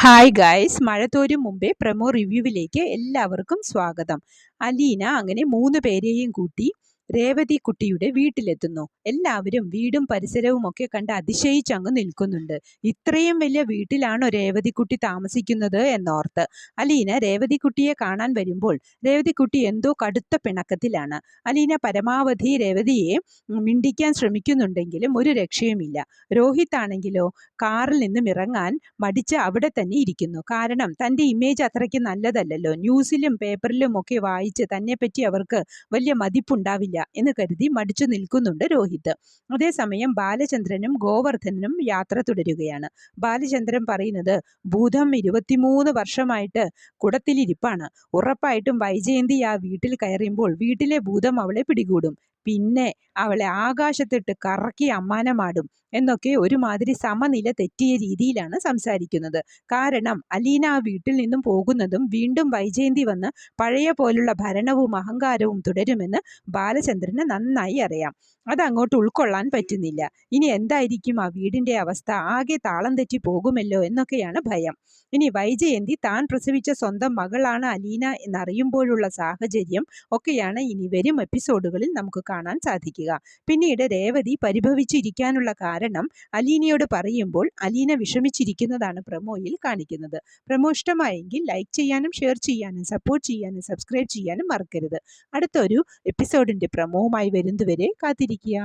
Hi guys, മഴ തോരും മുമ്പേ promo റിവ്യൂവിലേക്ക് എല്ലാവർക്കും സ്വാഗതം. അലീന അങ്ങനെ 3 പേരെയും കൂട്ടി രേവതി കുട്ടിയുടെ വീട്ടിലെത്തുന്നു. എല്ലാവരും വീടും പരിസരവും ഒക്കെ കണ്ട് അതിശയിച്ചങ്ങ് നിൽക്കുന്നുണ്ട്. ഇത്രയും വലിയ വീട്ടിലാണോ രേവതിക്കുട്ടി താമസിക്കുന്നത് എന്നോർത്ത്. അലീന രേവതിക്കുട്ടിയെ കാണാൻ വരുമ്പോൾ രേവതിക്കുട്ടി എന്തോ കടുത്ത പിണക്കത്തിലാണ്. അലീന പരമാവധി രേവതിയെ മിണ്ടിക്കാൻ ശ്രമിക്കുന്നുണ്ടെങ്കിലും ഒരു രക്ഷയുമില്ല. രോഹിത് ആണെങ്കിലോ കാറിൽ നിന്നും ഇറങ്ങാൻ മടിച്ച് അവിടെ തന്നെ ഇരിക്കുന്നു. കാരണം തൻ്റെ ഇമേജ് അത്രയ്ക്ക് നല്ലതല്ലല്ലോ. ന്യൂസിലും പേപ്പറിലും ഒക്കെ വായിച്ച് തന്നെപ്പറ്റി അവർക്ക് വലിയ മതിപ്പുണ്ടാവില്ല എന്ന് കരുതി മടിച്ചു നിൽക്കുന്നുണ്ട് രോഹിത്. അതേസമയം ബാലചന്ദ്രനും ഗോവർദ്ധനും യാത്ര തുടരുകയാണ്. ബാലചന്ദ്രൻ പറയുന്നത് ഭൂതം 23 വർഷമായിട്ട് കുടത്തിലിരിപ്പാണ്. ഉറപ്പായിട്ടും വൈജയന്തി ആ വീട്ടിൽ കയറുമ്പോൾ വീട്ടിലെ ഭൂതം അവളെ പിടികൂടും. പിന്നെ അവളെ ആകാശത്തിട്ട് കറക്കി അമ്മാനമാടും എന്നൊക്കെ ഒരുമാതിരി സമനില തെറ്റിയ രീതിയിലാണ് സംസാരിക്കുന്നത്. കാരണം അലീന ആ വീട്ടിൽ നിന്നും പോകുന്നതും വീണ്ടും വൈജയന്തി വന്ന് പഴയ പോലുള്ള ഭരണവും അഹങ്കാരവും തുടരുമെന്ന് ബാലചന്ദ്രന് നന്നായി അറിയാം. അതങ്ങോട്ട് ഉൾക്കൊള്ളാൻ പറ്റുന്നില്ല. ഇനി എന്തായിരിക്കും ആ വീടിന്റെ അവസ്ഥ? ആകെ താളം തെറ്റി പോകുമല്ലോ എന്നൊക്കെയാണ് ഭയം. ഇനി വൈജയന്തി താൻ പ്രസവിച്ച സ്വന്തം മകളാണ് അലീന എന്നറിയുമ്പോഴുള്ള സാഹചര്യം ഒക്കെയാണ് ഇനി വരും എപ്പിസോഡുകളിൽ നമുക്ക് കാണാൻ സാധിക്കുക. പിന്നീട് രേവതി പരിഭവിച്ചിരിക്കാനുള്ള കാരണം അലീനയോട് പറയുമ്പോൾ അലീന വിഷമിച്ചിരിക്കുന്നതാണ് പ്രമോയിൽ കാണിക്കുന്നത്. പ്രമോ ഇഷ്ടമായെങ്കിൽ ലൈക്ക് ചെയ്യാനും ഷെയർ ചെയ്യാനും സപ്പോർട്ട് ചെയ്യാനും സബ്സ്ക്രൈബ് ചെയ്യാനും മറക്കരുത്. അടുത്തൊരു എപ്പിസോഡിന്റെ പ്രമോവുമായി വരുന്നതുവരെ കാത്തിരിക്കുക.